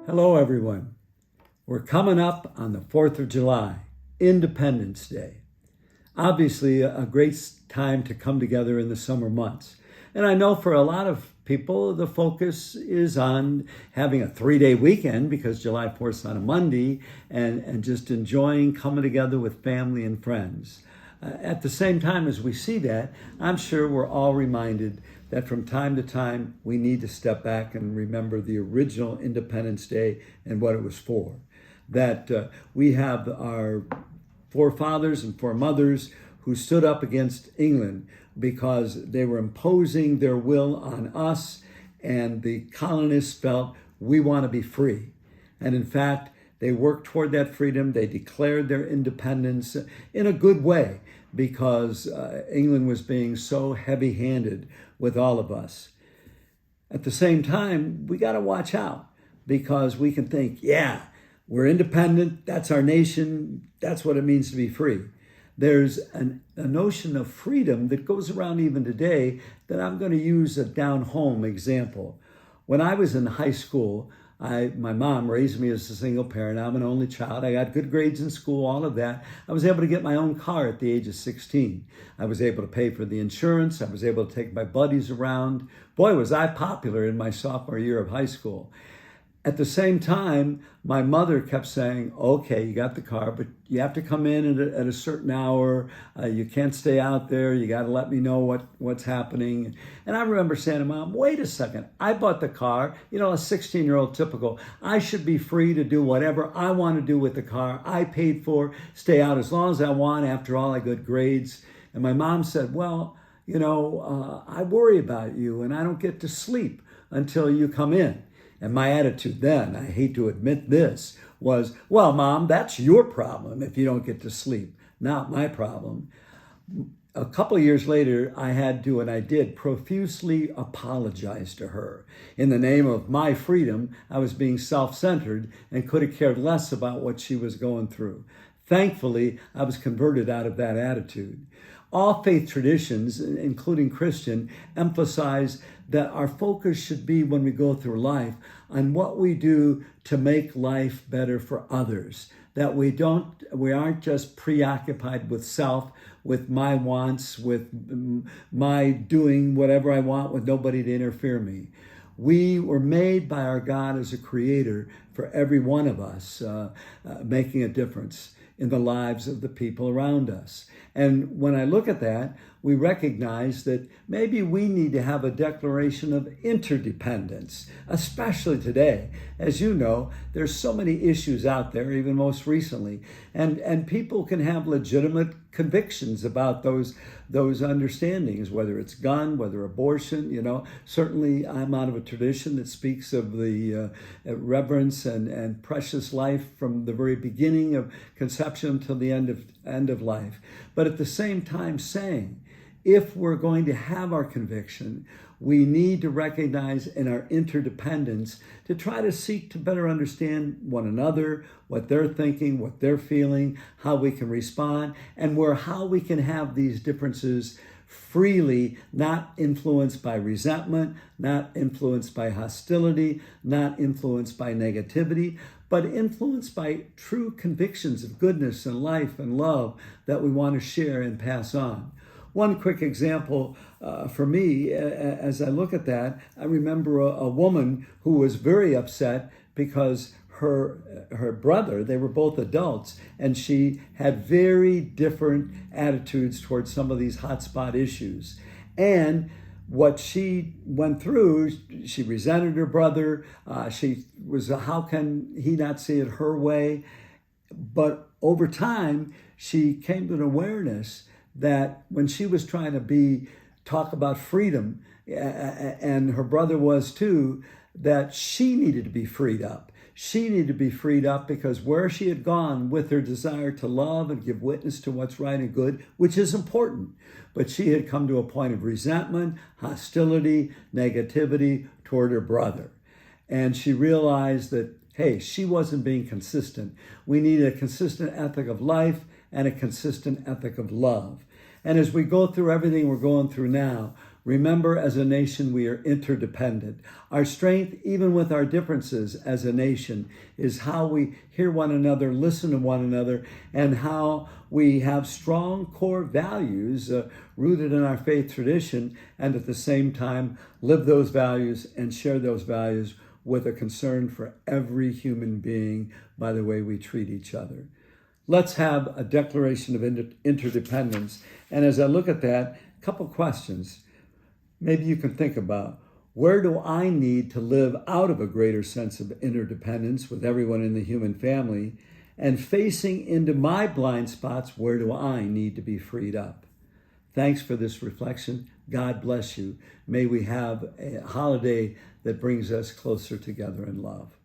Hello, everyone. We're coming up on the 4th of July, Independence Day. Obviously, a great time to come together in the summer months. And I know for a lot of people, the focus is on having a 3-day weekend because July 4th is on a Monday and just enjoying coming together with family and friends. At the same time as we see that, I'm sure we're all reminded that from time to time we need to step back and remember the original Independence Day and what it was for. That we have our forefathers and foremothers who stood up against England because they were imposing their will on us, and the colonists felt we want to be free. And in fact, they worked toward that freedom. They declared their independence in a good way because England was being so heavy-handed with all of us. At the same time, we got to watch out because we can think, yeah, we're independent. That's our nation. That's what it means to be free. There's a notion of freedom that goes around even today that I'm going to use a down-home example. When I was in high school, my mom raised me as a single parent. I'm an only child. I got good grades in school, all of that. I was able to get my own car at the age of 16. I was able to pay for the insurance. I was able to take my buddies around. Boy, was I popular in my sophomore year of high school. At the same time, my mother kept saying, okay, you got the car, but you have to come in at a certain hour. You can't stay out there. You got to let me know what's happening. And I remember saying to Mom, wait a second. I bought the car, a 16-year-old typical. I should be free to do whatever I want to do with the car. I paid for, stay out as long as I want. After all, I got grades. And my mom said, well, I worry about you and I don't get to sleep until you come in. And my attitude then, I hate to admit this, was, well, Mom, that's your problem if you don't get to sleep, not my problem. A couple of years later, I did profusely apologize to her. In the name of my freedom, I was being self-centered and could have cared less about what she was going through. Thankfully, I was converted out of that attitude. All faith traditions, including Christian, emphasize that our focus should be when we go through life on what we do to make life better for others. That we aren't just preoccupied with self, with my wants, with my doing whatever I want with nobody to interfere me. We were made by our God as a creator for every one of us, making a difference in the lives of the people around us. And when I look at that, we recognize that maybe we need to have a declaration of interdependence, especially today. As you know, there's so many issues out there, even most recently, and people can have legitimate convictions about those understandings, whether it's gun, whether abortion. Certainly I'm out of a tradition that speaks of the reverence and precious life from the very beginning of conception until the end of life. But at the same time saying, if we're going to have our conviction, we need to recognize in our interdependence to try to seek to better understand one another, what they're thinking, what they're feeling, how we can respond, and how we can have these differences freely, not influenced by resentment, not influenced by hostility, not influenced by negativity, but influenced by true convictions of goodness and life and love that we want to share and pass on. One quick example for me, as I look at that, I remember a woman who was very upset because her brother, they were both adults, and she had very different attitudes towards some of these hotspot issues. And what she went through, she resented her brother. How can he not see it her way? But over time, she came to an awareness that when she was trying to talk about freedom, and her brother was too, that she needed to be freed up. She needed to be freed up because where she had gone with her desire to love and give witness to what's right and good, which is important, but she had come to a point of resentment, hostility, negativity toward her brother. And she realized that, hey, she wasn't being consistent. We needed a consistent ethic of life and a consistent ethic of love. And as we go through everything we're going through now, Remember, as a nation, we are interdependent. Our strength, even with our differences as a nation, is how we hear one another, listen to one another, and how we have strong core values rooted in our faith tradition, and at the same time live those values and share those values with a concern for every human being by the way we treat each other. Let's have a declaration of interdependence. And as I look at that, a couple questions. Maybe you can think about, where do I need to live out of a greater sense of interdependence with everyone in the human family? And facing into my blind spots, where do I need to be freed up? Thanks for this reflection. God bless you. May we have a holiday that brings us closer together in love.